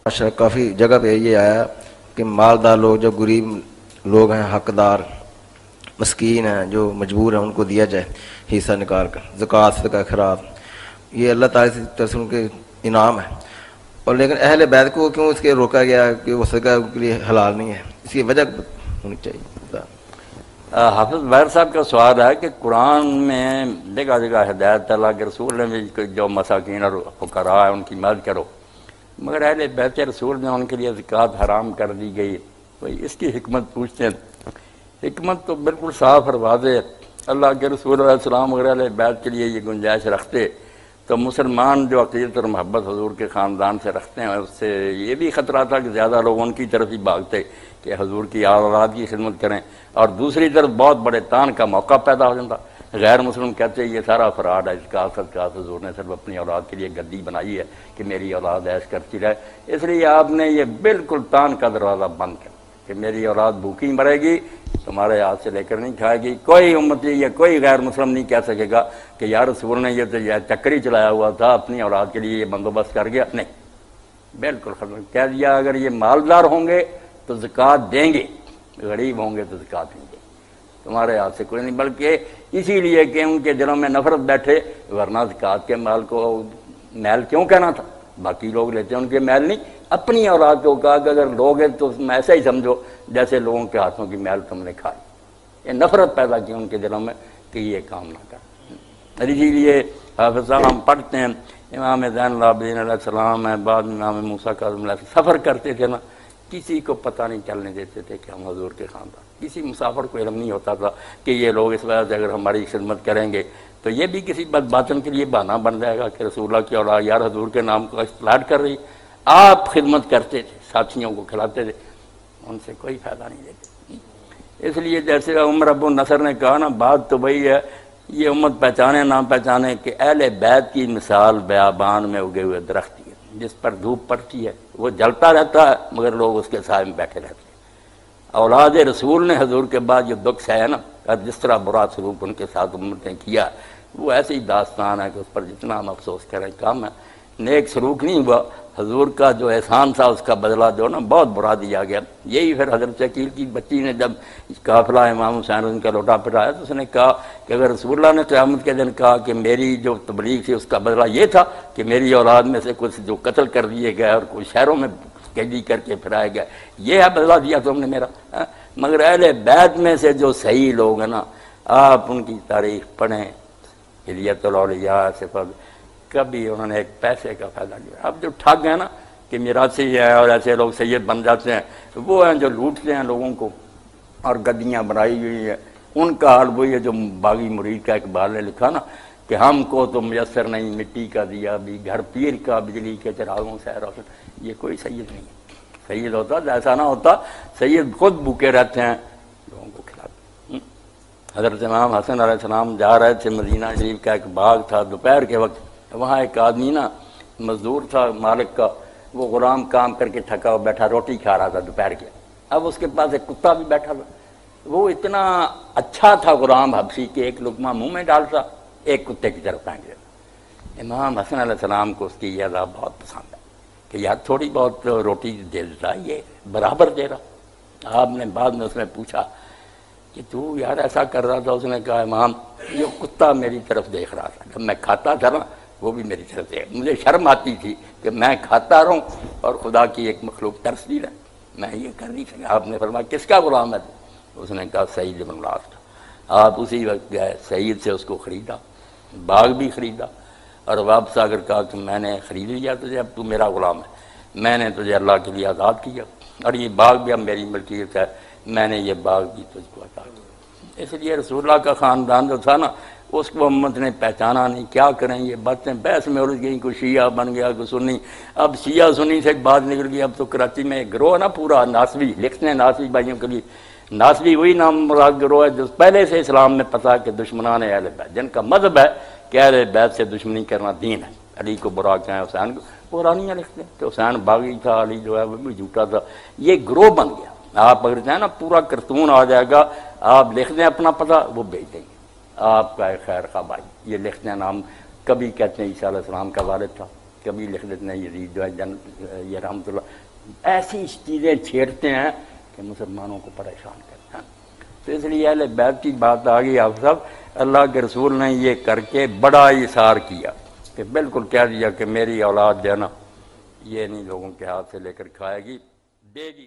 ماشاء کافی جگہ پہ یہ آیا کہ مالدار لوگ جو غریب لوگ ہیں، حقدار مسکین ہیں جو مجبور ہیں، ان کو دیا جائے حصہ نکال کر، زکوٰۃ صدقہ خیرات، یہ اللہ تعالیٰ کی طرف سے ان کے انعام ہے۔ اور لیکن اہل بیت کو کیوں اس کے روکا گیا کہ وہ صدقہ کے لیے حلال نہیں ہے؟ اس کی وجہ ہونی چاہیے۔ حافظ بہر صاحب کا سوال ہے کہ قرآن میں جگہ جگہ ہدایت اللہ کے رسول نے بھی جو مساکین اور فقراء ہیں ان کی مدد کرو، مگر اہل بیت رسول نے ان کے لیے زکوٰۃ حرام کر دی گئی۔ بھائی اس کی حکمت پوچھتے ہیں۔ حکمت تو بالکل صاف اور واضح ہے۔ اللہ کے رسول علیہ السلام اگر اہل بیت کے لیے یہ گنجائش رکھتے تو مسلمان جو عقیدت اور محبت حضور کے خاندان سے رکھتے ہیں، اس سے یہ بھی خطرہ تھا کہ زیادہ لوگ ان کی طرف ہی بھاگتے کہ حضور کی اولاد کی خدمت کریں، اور دوسری طرف بہت بڑے تان کا موقع پیدا ہو جاتا۔ غیر مسلم کہتے ہیں یہ سارا فراڈ ہے، اس کا حضور نے صرف اپنی اولاد کے لیے گدی بنائی ہے کہ میری اولاد عیش کرتی رہے، اس لیے آپ نے یہ بالکل تان کا دروازہ بند کر کہ میری اولاد بھوکی مرے گی، تمہارے ہاتھ سے لے کر نہیں کھائے گی۔ کوئی امتی یا کوئی غیر مسلم نہیں کہہ سکے گا کہ یا رسول نے یہ تو یہ چکری چلایا ہوا تھا، اپنی اولاد کے لیے یہ بندوبست کر گیا۔ نہیں، بالکل ختم کہہ دیا، اگر یہ مالدار ہوں گے تو زکوٰۃ دیں گے، غریب ہوں گے تو زکوٰۃ نہیں دیں گے، تمہارے ہاتھ سے کوئی نہیں، بلکہ اسی لیے کہ ان کے دلوں میں نفرت بیٹھے، ورنہ زکوٰۃ کے مال کو میل کیوں کہنا تھا؟ باقی لوگ لیتے ہیں ان کے میل نہیں، اپنی اولاد کو کہا کہ اگر لوگ ہیں تو ایسا ہی سمجھو جیسے لوگوں کے ہاتھوں کی میل تم نے کھائی۔ یہ نفرت پیدا کی ان کے دلوں میں کہ یہ کام نہ کر۔ اسی لیے حافظ صاحب ہم پڑھتے ہیں امام زین العابدین علیہ السلام ہے، بعد میں امام موسیٰ کاظم علیہ السلام سفر کرتے تھے نا، کسی کو پتہ نہیں چلنے دیتے تھے کہ ہم حضور کے خاندان، کسی مسافر کو علم نہیں ہوتا تھا کہ یہ لوگ اس وجہ سے اگر ہماری خدمت کریں گے تو یہ بھی کسی بد باطن کے لیے بہانہ بن جائے گا کہ رسول اللہ کی اولاد یار حضور کے نام کو اصلاح کر رہی۔ آپ خدمت کرتے تھے، ساتھیوں کو کھلاتے تھے، ان سے کوئی فائدہ نہیں لیتے۔ اس لیے جیسے عمر ابو نصر نے کہا نا، بات تو وہی ہے، یہ امت پہچانے نہ پہچانے کہ اہل بیت کی مثال بیابان میں اگے ہوئے درخت کی ہے، جس پر دھوپ پڑتی ہے وہ جلتا رہتا ہے مگر لوگ اس کے سائے میں بیٹھے رہتے ہیں۔ اولاد رسول نے حضور کے بعد جو دکھ سہا نا، اور جس طرح برا سلوک ان کے ساتھ امت نے کیا، وہ ایسی داستان ہے کہ اس پر جتنا ہم افسوس کریں کم ہے۔ نیک سلوک نہیں ہوا، حضور کا جو احسان تھا اس کا بدلہ جو نا بہت برا دیا گیا۔ یہی پھر حضرت عقیل کی بچی نے جب قافلہ امام حسین کا لوٹا پٹایا تو اس نے کہا کہ اگر رسول اللہ نے قیامت کے دن کہا کہ میری جو تبلیغ تھی اس کا بدلہ یہ تھا کہ میری اولاد میں سے کچھ جو قتل کر دیے گئے اور کچھ شہروں میں قیدی کر کے پھرائے گئے، یہ ہے بدلہ دیا تم نے میرا۔ مگر اہل بیت میں سے جو صحیح لوگ ہیں نا، آپ ان کی تاریخ پڑھیں، ہدیت الاولیاء صفت، کبھی انہوں نے ایک پیسے کا فائدہ لیا۔ اب جو ٹھگ ہیں نا کہ میراثی ہے اور ایسے لوگ سید بن جاتے ہیں، وہ ہیں جو لوٹتے ہیں لوگوں کو اور گدیاں بنائی ہوئی ہیں، ان کا حال وہی ہے جو باغی مرید کا اقبال نے لکھا نا کہ ہم کو تو میسر نہیں مٹی کا دیا بھی، گھر پیر کا بجلی کے چراغوں سے روشن۔ یہ کوئی سید نہیں ہے۔ سید ہوتا تو ایسا نہ ہوتا، سید خود بھوکے رہتے ہیں، لوگوں کو کھلاتے ہیں۔ حضرت امام حسن علیہ السلام جا رہے تھے، مدینہ شریف کا ایک باغ تھا، دوپہر کے وقت وہاں ایک آدمی نا مزدور تھا مالک کا، وہ غلام کام کر کے تھکا ہوا بیٹھا روٹی کھا رہا تھا دوپہر کے۔ اب اس کے پاس ایک کتا بھی بیٹھا تھا، وہ اتنا اچھا تھا غلام حبشی کہ ایک لقمہ منہ میں ڈالتا، ایک کتے کی طرف پھینک دیتا۔ امام حسن علیہ السلام کو اس کی یہ ادا بہت پسند ہے کہ یار تھوڑی بہت روٹی دے دیتا، یہ برابر دے رہا۔ آپ نے بعد میں اس میں پوچھا کہ تو یار ایسا کر رہا تھا؟ اس نے کہا امام یہ کتا میری طرف دیکھ رہا تھا، جب میں کھاتا تھا نا وہ بھی میری طرف دیکھ، مجھے شرم آتی تھی کہ میں کھاتا رہوں اور خدا کی ایک مخلوق ترستی رہے، میں یہ کر نہیں سکا۔ آپ نے فرمایا کس کا غلام ہے؟ اس نے کہا سعید بن العاص کا۔ آپ اسی وقت گئے، سعید سے اس کو خریدا، باغ بھی خریدا، اور واپس آ کر کہا کہ میں نے خرید لیا تجھے، اب تو میرا غلام ہے، میں نے تجھے اللہ کے لیے آزاد کیا، اور یہ باغ بھی اب میری ملکیت ہے، میں نے یہ باغ بھی تجھ کو عطا کیا۔ اس لیے رسول اللہ کا خاندان جو تھا نا، اس کو امت نے پہچانا نہیں۔ کیا کریں، یہ باتیں بحث میں الجھ گئیں، کوئی شیعہ بن گیا کوئی سنی۔ اب شیعہ سنی سے ایک بات نکل گئی، اب تو کراچی میں ایک گروہ ہے نا پورا ناسوی، لکھتے ہیں ناسوی بھائیوں کے لیے، ناسوی وہی نام مراد گروہ ہے جو پہلے سے اسلام میں پتہ ہے کہ دشمنان اہل بیت، جن کا مذہب ہے کہ اہل بیت سے دشمنی کرنا دین ہے، علی کو برا کہیں، حسین کو قرآنیاں لکھتے ہیں کہ حسین باغی تھا، علی جو ہے وہ بھی جھوٹا تھا۔ یہ گروہ بن گیا۔ آپ اگر چاہیں نا پورا کرتون آ جائے گا، آپ لکھ دیں اپنا پتہ، وہ بھیج دیں گے آپ کا خیر خواہ بھائی، یہ لکھتے ہیں نام، کبھی کہتے ہیں عیسیٰ علیہ السلام کا والد تھا، کبھی لکھ دیتے ہیں یزید جو ہے یہ رحمۃ اللہ، ایسی چیزیں چھیڑتے ہیں کہ مسلمانوں کو پریشان کرتے ہیں۔ تو اس لیے اہل بیت کی بات آ گئی، آپ سب اللہ کے رسول نے یہ کر کے بڑا اثار کیا کہ بالکل کہہ دیا کہ میری اولاد جو ہے نا یہ نہیں لوگوں کے ہاتھ سے لے کر کھائے گی، دے گی۔